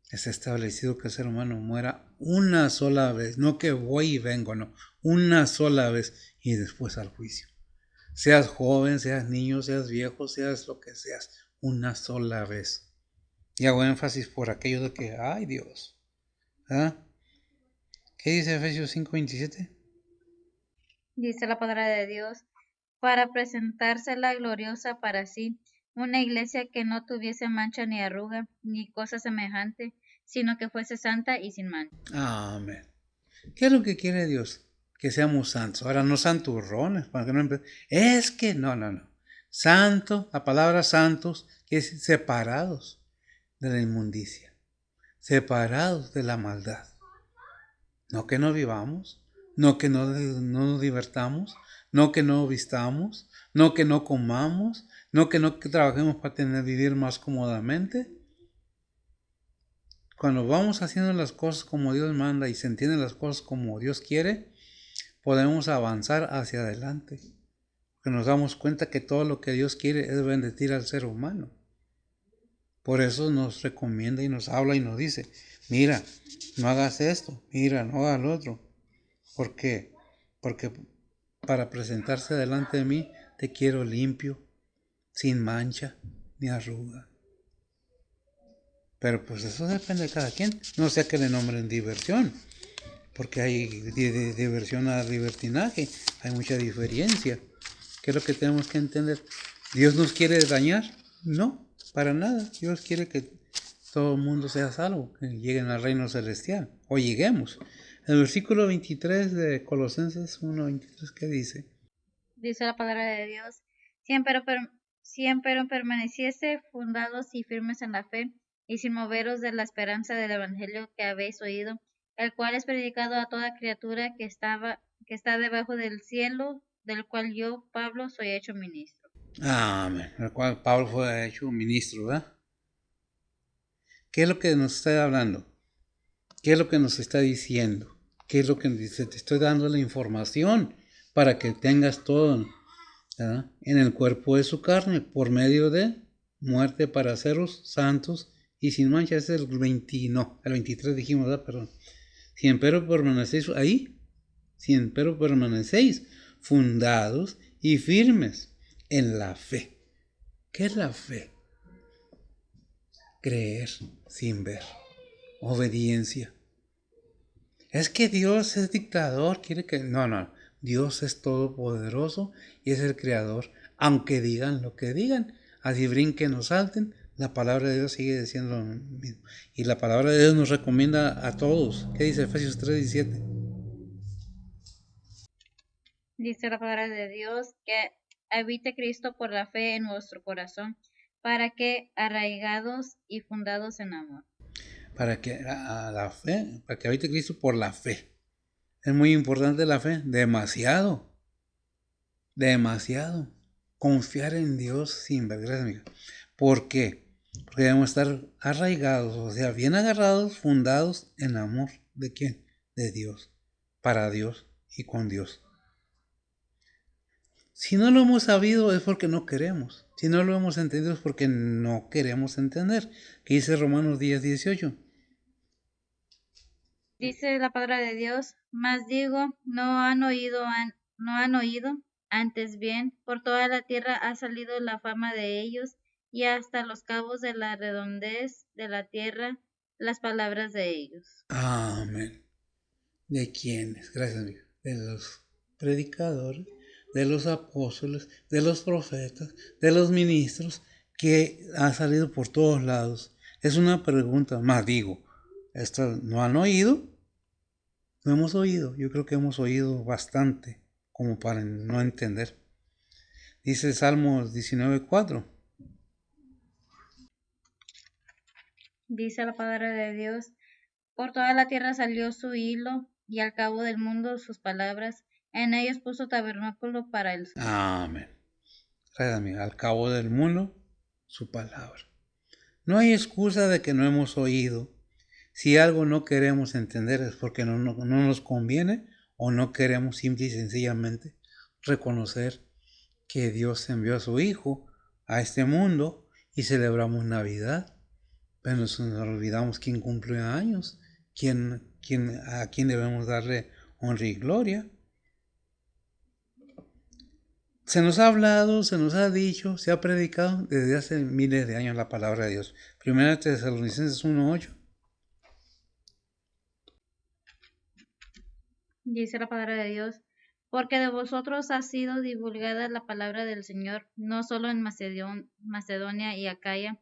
[SPEAKER 1] Está establecido que el ser humano muera una sola vez, no que voy y vengo, no, una sola vez y después al juicio. Seas joven, seas niño, seas viejo, seas lo que seas, una sola vez. Y hago énfasis por aquello de que, ay Dios. ¿Ah? ¿Qué dice Efesios 5:27?
[SPEAKER 2] Dice la palabra de Dios, para presentársela gloriosa para sí, una iglesia que no tuviese mancha ni arruga, ni cosa semejante, sino que fuese santa y sin mancha.
[SPEAKER 1] Amén. ¿Qué es lo que quiere Dios? Que seamos santos. Ahora, no santurrones, para que no es que no. Santo, la palabra santos, que es separados de la inmundicia, separados de la maldad. No que no vivamos, no que no nos divertamos, no que no vistamos, no que no comamos, no que trabajemos para vivir más cómodamente. Cuando vamos haciendo las cosas como Dios manda y se entienden las cosas como Dios quiere, podemos avanzar hacia adelante. Porque nos damos cuenta que todo lo que Dios quiere es bendecir al ser humano. Por eso nos recomienda y nos habla y nos dice, mira, no hagas esto, mira, no hagas lo otro. ¿Por qué? Porque para presentarse delante de mí te quiero limpio, sin mancha ni arruga. Pero pues eso depende de cada quien. No sea que le nombren diversión, porque hay diversión a libertinaje, hay mucha diferencia. ¿Qué es lo que tenemos que entender? ¿Dios nos quiere dañar? No, para nada. Dios quiere que todo el mundo sea salvo, que lleguen al reino celestial, o lleguemos. El versículo 23 de Colosenses 1:23, ¿qué dice?
[SPEAKER 2] Dice la palabra de Dios, siempre permaneciese fundados y firmes en la fe, y sin moveros de la esperanza del evangelio que habéis oído, el cual es predicado a toda criatura que está debajo del cielo, del cual yo, Pablo, soy hecho ministro.
[SPEAKER 1] Amén. El cual Pablo fue hecho ministro, ¿verdad? ¿Qué es lo que nos está hablando? ¿Qué es lo que nos está diciendo? ¿Qué es lo que dice? Te estoy dando la información para que tengas todo, ¿verdad?, en el cuerpo de su carne, por medio de muerte para haceros santos y sin mancha. Es el 23 dijimos, ¿verdad? Perdón. Si empero permanecéis ahí, si empero permanecéis fundados y firmes en la fe. ¿Qué es la fe? Creer sin ver. Obediencia. Es que Dios es dictador, quiere que... No. Dios es todopoderoso y es el creador. Aunque digan lo que digan, así brinquen o salten, la palabra de Dios sigue diciendo lo mismo. Y la palabra de Dios nos recomienda a todos. ¿Qué dice Efesios 3:17?
[SPEAKER 2] Dice la palabra de Dios que habite Cristo por la fe en vuestro corazón, para que arraigados y fundados en amor.
[SPEAKER 1] Para que habite Cristo por la fe. Es muy importante la fe, demasiado. Confiar en Dios sin ver. Gracias, amiga. ¿Por qué? Porque debemos estar arraigados, o sea, bien agarrados, fundados en amor. ¿De quién? De Dios, para Dios y con Dios. Si no lo hemos sabido es porque no queremos. Si no lo hemos entendido es porque no queremos entender. ¿Qué dice Romanos 10:18?
[SPEAKER 2] Dice la palabra de Dios, mas digo, no han oído, antes bien, por toda la tierra ha salido la fama de ellos, y hasta los cabos de la redondez de la tierra las palabras de ellos.
[SPEAKER 1] Amén. ¿De quiénes? Gracias, amiga. De los predicadores, de los apóstoles, de los profetas, de los ministros, que han salido por todos lados. Es una pregunta, más digo, ¿esto no han oído? No hemos oído. Yo creo que hemos oído bastante como para no entender. Dice Salmos 19:4.
[SPEAKER 2] Dice la palabra de Dios, por toda la tierra salió su hilo, y al cabo del mundo sus palabras, en ellos puso tabernáculo para el sol.
[SPEAKER 1] Amén. Gracias, amiga. Al cabo del mundo, su palabra. No hay excusa de que no hemos oído. Si algo no queremos entender es porque no nos conviene, o no queremos simple y sencillamente reconocer que Dios envió a su Hijo a este mundo y celebramos Navidad, pero nos olvidamos quién cumple años, a quién debemos darle honra y gloria. Se nos ha hablado, se nos ha dicho, se ha predicado desde hace miles de años la palabra de Dios. Primera Tesalonicenses 1:8.
[SPEAKER 2] Dice la palabra de Dios, porque de vosotros ha sido divulgada la palabra del Señor, no solo en Macedonia y Acaya,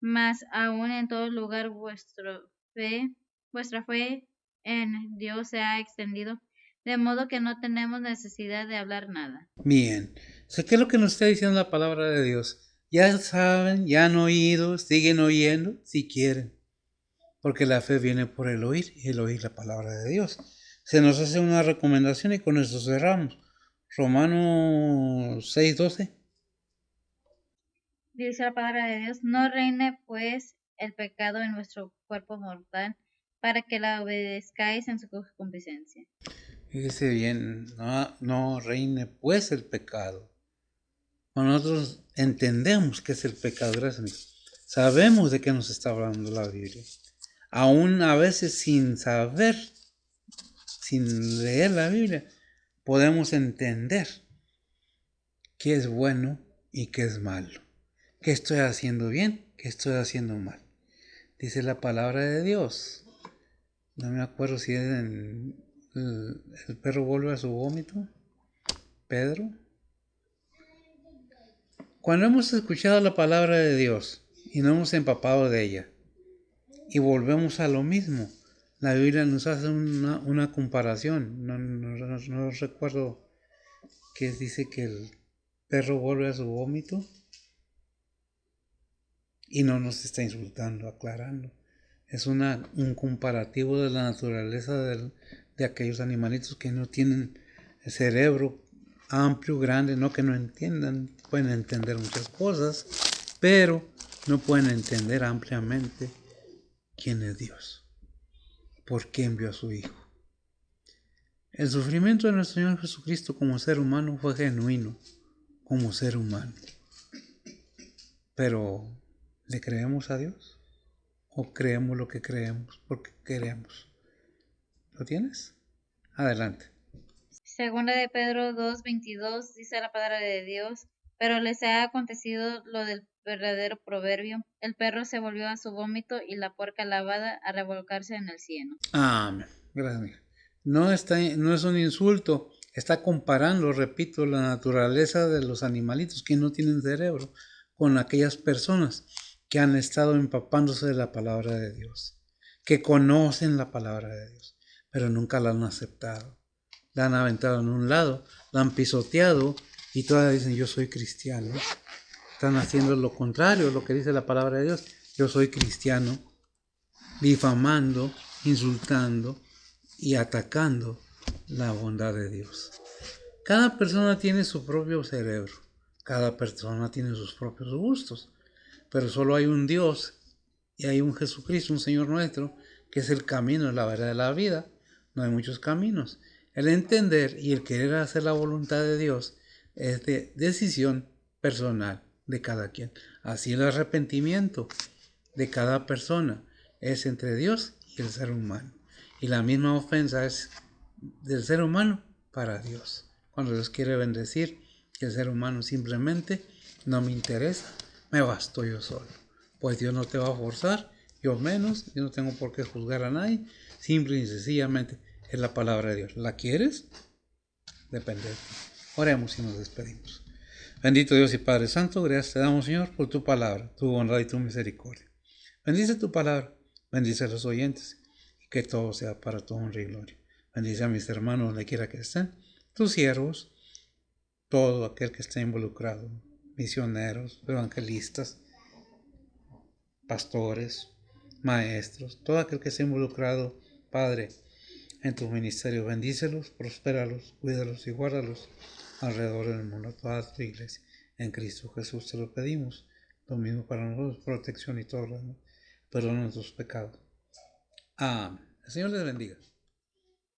[SPEAKER 2] mas aún en todo lugar vuestra fe en Dios se ha extendido, de modo que no tenemos necesidad de hablar nada.
[SPEAKER 1] Bien. ¿Qué es lo que nos está diciendo la palabra de Dios? Ya saben, ya han oído, siguen oyendo, si quieren. Porque la fe viene por el oír y el oír la palabra de Dios. Se nos hace una recomendación y con esto cerramos. Romanos 6:12.
[SPEAKER 2] Dice la palabra de Dios, no reine pues el pecado en vuestro cuerpo mortal, para que la obedezcáis en su concupiscencia.
[SPEAKER 1] Fíjese bien, no reine pues el pecado. Nosotros entendemos qué es el pecado, gracias. Sabemos de qué nos está hablando la Biblia. Aún a veces sin saber, sin leer la Biblia, podemos entender qué es bueno y qué es malo. ¿Qué estoy haciendo bien? ¿Qué estoy haciendo mal? Dice la palabra de Dios. No me acuerdo si es en el perro vuelve a su vómito. Pedro. Cuando hemos escuchado la palabra de Dios y no hemos empapado de ella y volvemos a lo mismo, la Biblia nos hace una comparación. No recuerdo que dice que el perro vuelve a su vómito y no nos está insultando, aclarando. Es un comparativo de la naturaleza de aquellos animalitos que no tienen el cerebro amplio, grande, no que no entiendan, pueden entender muchas cosas, pero no pueden entender ampliamente quién es Dios, por qué envió a su Hijo. El sufrimiento de nuestro Señor Jesucristo como ser humano fue genuino, como ser humano. Pero, ¿le creemos a Dios? ¿O creemos lo que creemos porque queremos? ¿Lo tienes? Adelante.
[SPEAKER 2] Segunda de Pedro 2:22 dice la palabra de Dios, pero les ha acontecido lo del verdadero proverbio, el perro se volvió a su vómito y la puerca lavada a revolcarse en el cieno.
[SPEAKER 1] Amén. Gracias. No es un insulto, está comparando, repito, la naturaleza de los animalitos que no tienen cerebro con aquellas personas que han estado empapándose de la palabra de Dios, que conocen la palabra de Dios, pero nunca la han aceptado. La han aventado en un lado, la han pisoteado y todavía dicen yo soy cristiano. Están haciendo lo contrario, lo que dice la palabra de Dios. Yo soy cristiano, difamando, insultando y atacando la bondad de Dios. Cada persona tiene su propio cerebro, cada persona tiene sus propios gustos, pero solo hay un Dios y hay un Jesucristo, un Señor nuestro, que es el camino, la verdad de la vida. No hay muchos caminos. El entender y el querer hacer la voluntad de Dios es de decisión personal de cada quien. Así el arrepentimiento de cada persona es entre Dios y el ser humano. Y la misma ofensa es del ser humano para Dios. Cuando Dios quiere bendecir, el ser humano simplemente no me interesa, me basto yo solo. Pues Dios no te va a forzar, yo menos, yo no tengo por qué juzgar a nadie, simple y sencillamente es la palabra de Dios. ¿La quieres? Depende de ti. Oremos y nos despedimos. Bendito Dios y Padre Santo, gracias te damos, Señor, por tu palabra, tu bondad y tu misericordia. Bendice tu palabra, bendice a los oyentes, y que todo sea para tu honra y gloria. Bendice a mis hermanos donde quiera que estén, tus siervos, todo aquel que esté involucrado, misioneros, evangelistas, pastores, maestros, todo aquel que esté involucrado, Padre, en tu ministerio. Bendícelos, prospéralos, cuídalos y guárdalos alrededor del mundo, toda tu iglesia. En Cristo Jesús te lo pedimos. Lo mismo para nosotros, protección y todo lo demás. Perdona nuestros pecados. Amén. El Señor les bendiga.